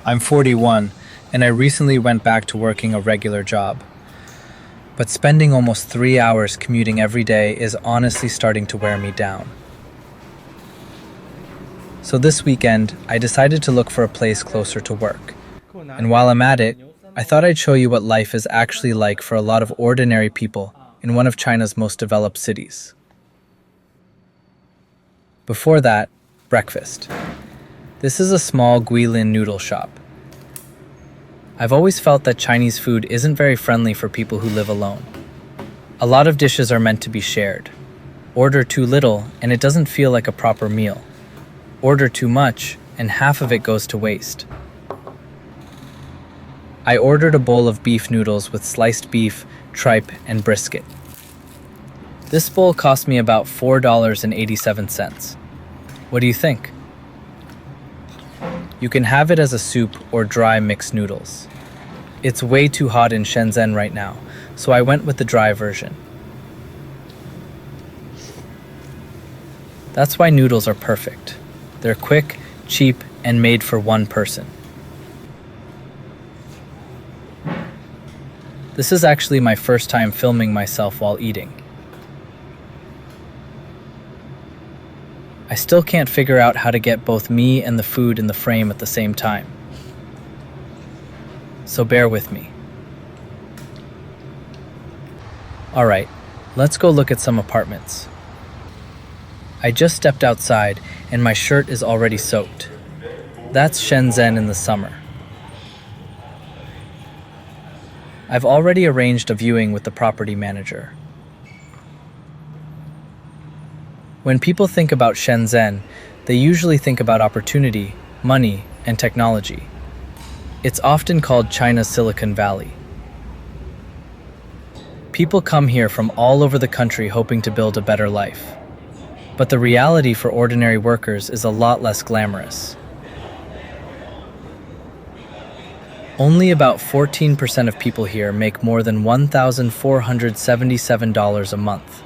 I'm 41, and I recently went back to working a regular job. But spending almost 3 hours commuting every day is honestly starting to wear me down. So this weekend, I decided to look for a place closer to work. And while I'm at it, I thought I'd show you what life is actually like for a lot of ordinary people in one of China's most developed cities. Before that, breakfast. This is a small Guilin noodle shop. I've always felt that Chinese food isn't very friendly for people who live alone. A lot of dishes are meant to be shared. Order too little and it doesn't feel like a proper meal. Order too much and half of it goes to waste. I ordered a bowl of beef noodles with sliced beef, tripe, and brisket. This bowl cost me about $4.87. What do you think? You can have it as a soup or dry mixed noodles. It's way too hot in Shenzhen right now, so I went with the dry version. That's why noodles are perfect. They're quick, cheap, and made for one person. This is actually my first time filming myself while eating. I still can't figure out how to get both me and the food in the frame at the same time. So bear with me. Alright, let's go look at some apartments. I just stepped outside and my shirt is already soaked. That's Shenzhen in the summer. I've already arranged a viewing with the property manager. When people think about Shenzhen, they usually think about opportunity, money, and technology. It's often called China's Silicon Valley. People come here from all over the country hoping to build a better life. But the reality for ordinary workers is a lot less glamorous. Only about 14% of people here make more than $1,477 a month.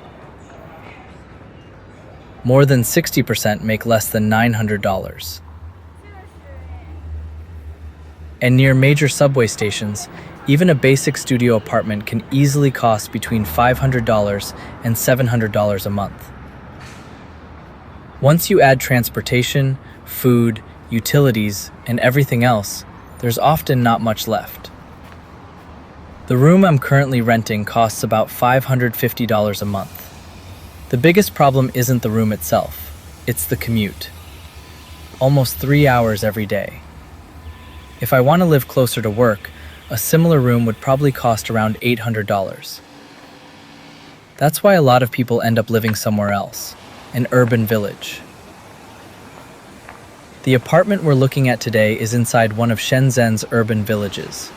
More than 60% make less than $900. And near major subway stations, even a basic studio apartment can easily cost between $500 and $700 a month. Once you add transportation, food, utilities, and everything else, there's often not much left. The room I'm currently renting costs about $550 a month. The biggest problem isn't the room itself, it's the commute. Almost 3 hours every day. If I want to live closer to work, a similar room would probably cost around $800. That's why a lot of people end up living somewhere else, an urban village. The apartment we're looking at today is inside one of Shenzhen's urban villages.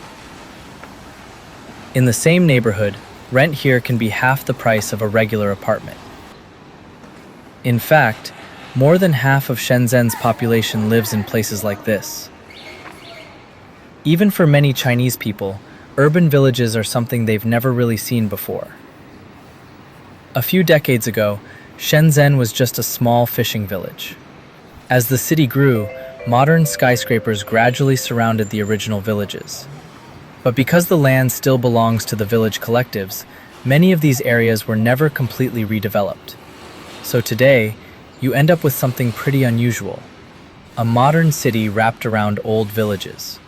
In the same neighborhood, rent here can be half the price of a regular apartment. In fact, more than half of Shenzhen's population lives in places like this. Even for many Chinese people, urban villages are something they've never really seen before. A few decades ago, Shenzhen was just a small fishing village. As the city grew, modern skyscrapers gradually surrounded the original villages. But because the land still belongs to the village collectives, many of these areas were never completely redeveloped. So today, you end up with something pretty unusual, a modern city wrapped around old villages.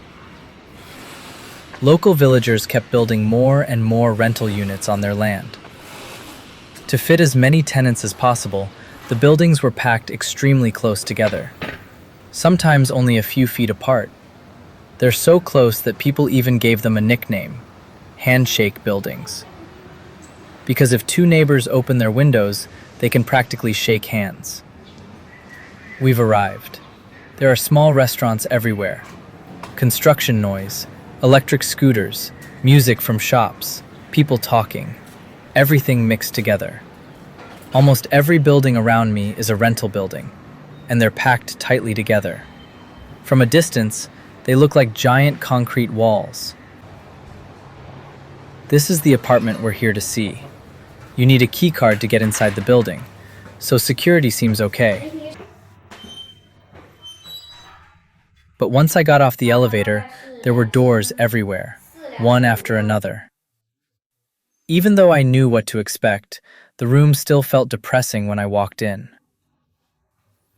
Local villagers kept building more and more rental units on their land. To fit as many tenants as possible, the buildings were packed extremely close together, sometimes only a few feet apart. They're so close that people even gave them a nickname, Handshake buildings. Because if two neighbors open their windows, they can practically shake hands. We've arrived. There are small restaurants everywhere. Construction noise, electric scooters, music from shops, people talking. Everything mixed together. Almost every building around me is a rental building, and they're packed tightly together. From a distance, they look like giant concrete walls. This is the apartment we're here to see. You need a key card to get inside the building, so security seems okay. But once I got off the elevator, there were doors everywhere, one after another. Even though I knew what to expect, the room still felt depressing when I walked in.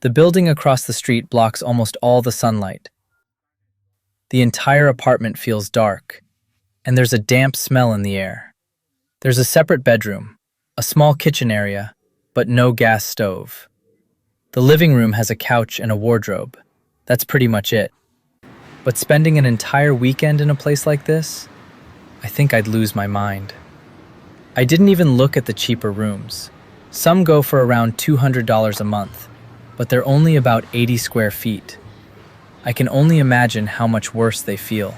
The building across the street blocks almost all the sunlight. The entire apartment feels dark, and there's a damp smell in the air. There's a separate bedroom, a small kitchen area, but no gas stove. The living room has a couch and a wardrobe. That's pretty much it. But spending an entire weekend in a place like this? I think I'd lose my mind. I didn't even look at the cheaper rooms. Some go for around $200 a month, but they're only about 80 square feet. I can only imagine how much worse they feel.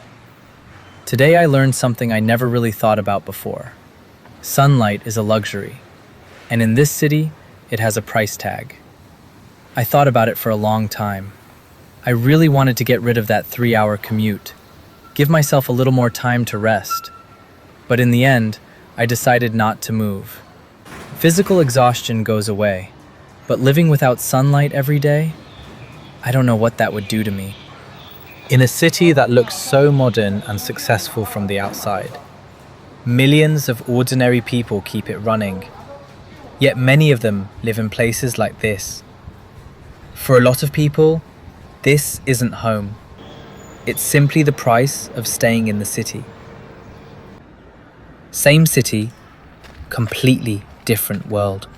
Today I learned something I never really thought about before. Sunlight is a luxury, and in this city, it has a price tag. I thought about it for a long time. I really wanted to get rid of that 3-hour commute, give myself a little more time to rest. But in the end, I decided not to move. Physical exhaustion goes away, but living without sunlight every day, I don't know what that would do to me. In a city that looks so modern and successful from the outside, millions of ordinary people keep it running, yet many of them live in places like this. For a lot of people, this isn't home. It's simply the price of staying in the city. Same city, completely different world.